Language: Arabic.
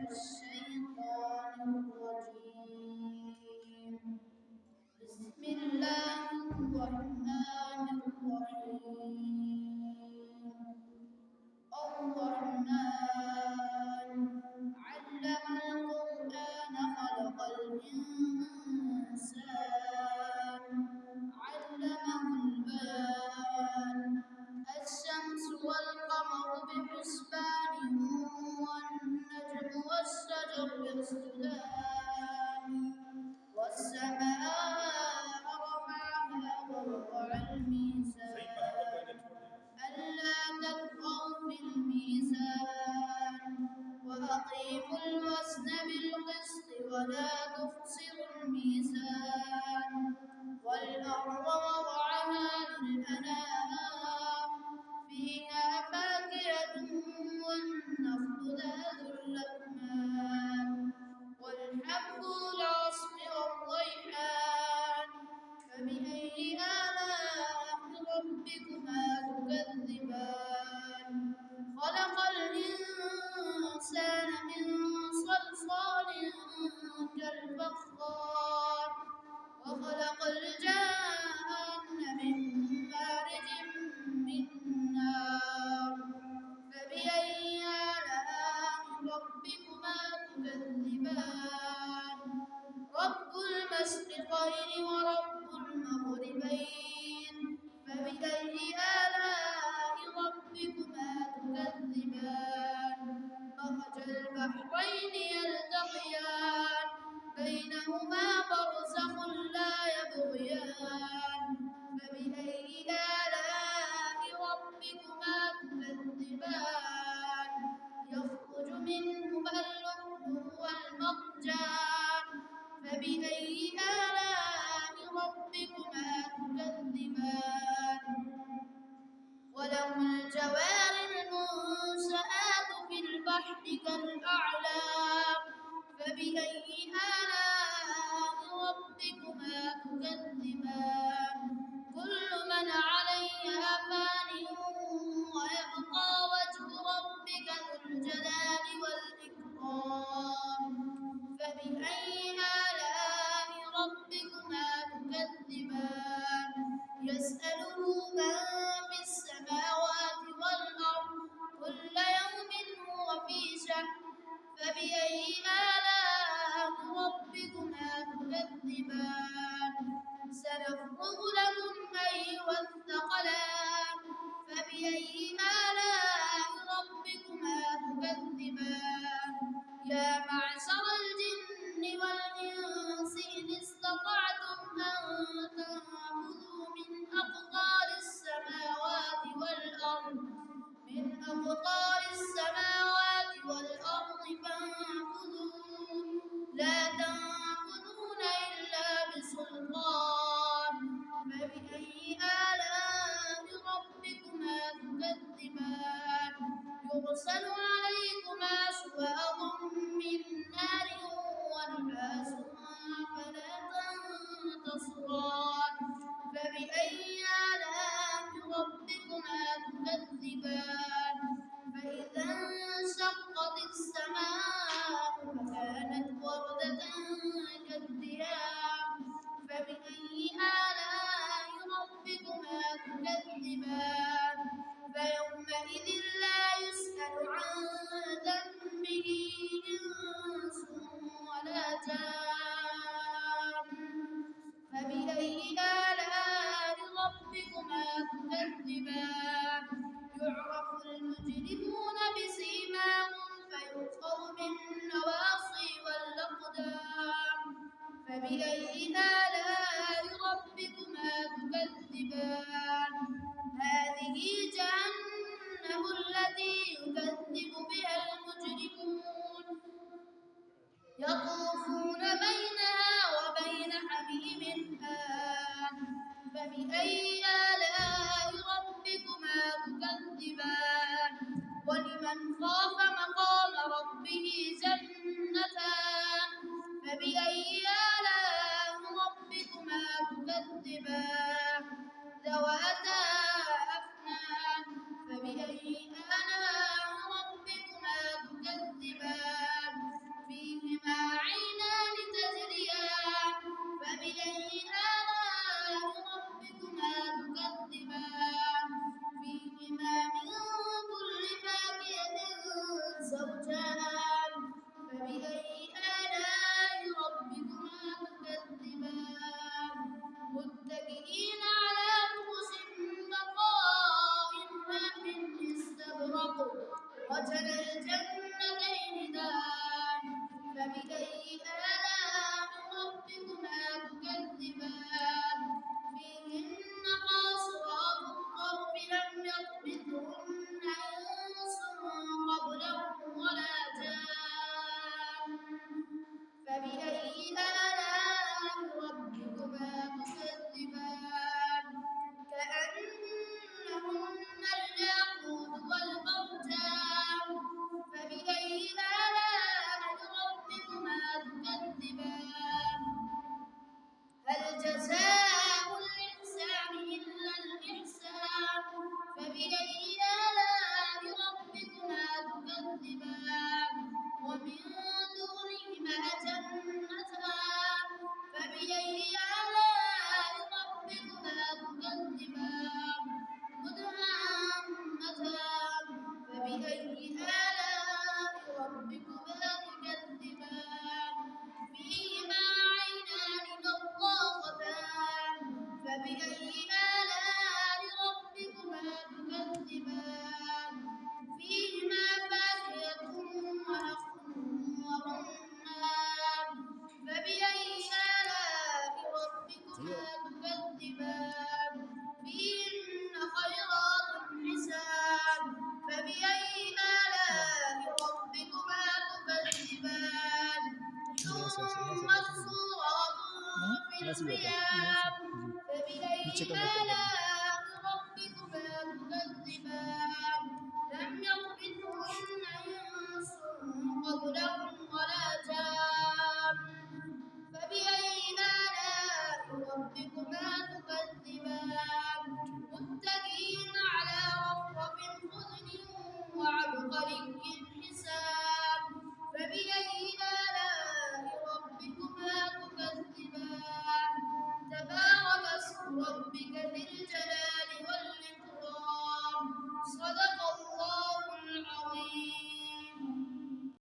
الشيطان الرجيم. بسم الله الرحمن الرحيم. الرحمن علم القرآن خلق الإنسان علمه البيان. الشمس والقمر بحسبان والنجم والشجر يسجدان والسماء رفعها ووضع الميزان ألا تطغوا في الميزان وأقيموا الوزن بالقسط ولا تخسروا الميزان والأرض وضعها للأنام فيها فاكهة والنخل ذات الأكمام والحب ذو العصف والريحان فبأي آلاء ربكما تكذبان خلق الإنسان من صلصال كالفخار وخلق الجان من مارج من نار فبأي آلاء ربكما تكذبان رب المشرقين ورب المغربين فبأي آلاء ربكما تكذبان مرج البحرين يلتقيان بينهما برزخ لا يبغيان فبأي آلاء ربكما تكذبان يخرج منهما اللؤلؤ والمرجان فبأي آلاء ربكما تكذبان وله الجوار المنشآت في البحر كالأعلام فبأي آلاء ربكما تكذبان كل من عليها فان ويبقى وجه ربك ذو الجلال والإكرام فبأي آلاء ربكما تكذبان يسأله من في السماوات والأرض كل يوم هو في شأن فبأي آلاء ربكما تكذبان سنفرغ لكم أيها الثقلان فبأي آلاء ربكما تكذبان يا معشر الجن والإنس إن استطعتم أن تنفذوا من أقطار السماوات والأرض فانفذوا لا تنفذون إلا بسلطان فبأي آلاء ربكما تكذبان يرسل عليكما شواظ من نار ونحاس فلا تنتصران فبأي آلاء ربكما تكذبان فإذا انشقت السماء فكانت وردة كالدهان فبأي آلاء ربكما تكذبان فيومئذ لا يسأل عن ذنبه إنس ولا جان فبأي آلاء ربكما تكذبان يعرف المجرمون بسيماهم فيؤخذ بالنواصي والأقدام فبأي آلاء ربكما تكذبان هذه جهنم التي يكذب بها المجرمون يطوفون بينها وبين حميم آن فبأي آلاء ربكما تكذبان ولمن خاف مقام ربه جنتان فبأي آلاء ربكما تكذبان ذواتا أفنان فبأي آلاء ربكما تكذبان فبأي آلاء ربكما تكذبان فيهن قاصرات الطرف لم يطمثهن إنس قبلهم ولا جان فبأي آلاء ربكما تكذبان كأنهن الياقوت والمرجان فبأي آلاء ربكما تكذبان هل جزاء الإحسان إلا الإحسان فبأي آلاء ربكما تكذبان ومن دونهما جنتان فبأي آلاء ربكما تكذبان مدهامتان فبأي آلاء ربكما تكذبان فيهما عينان نضاختان فبأي آلاء ربكما تكذبان فيهما فاكهة ونخل ورمان فبأي آلاء ربكما تكذبان فيهن خيرات حسان فبأي آلاء ربكما تكذبان ثم الصراط في القيام فبأي آلاء ربكما تكذبان لم يطمثهن إنس قبلهم ولا جان فبأي آلاء ربكما تكذبان متكئين على رفرف خضر وعبقري حسان فبأي آلاء ربكما تكذبان تبارك اسم ربك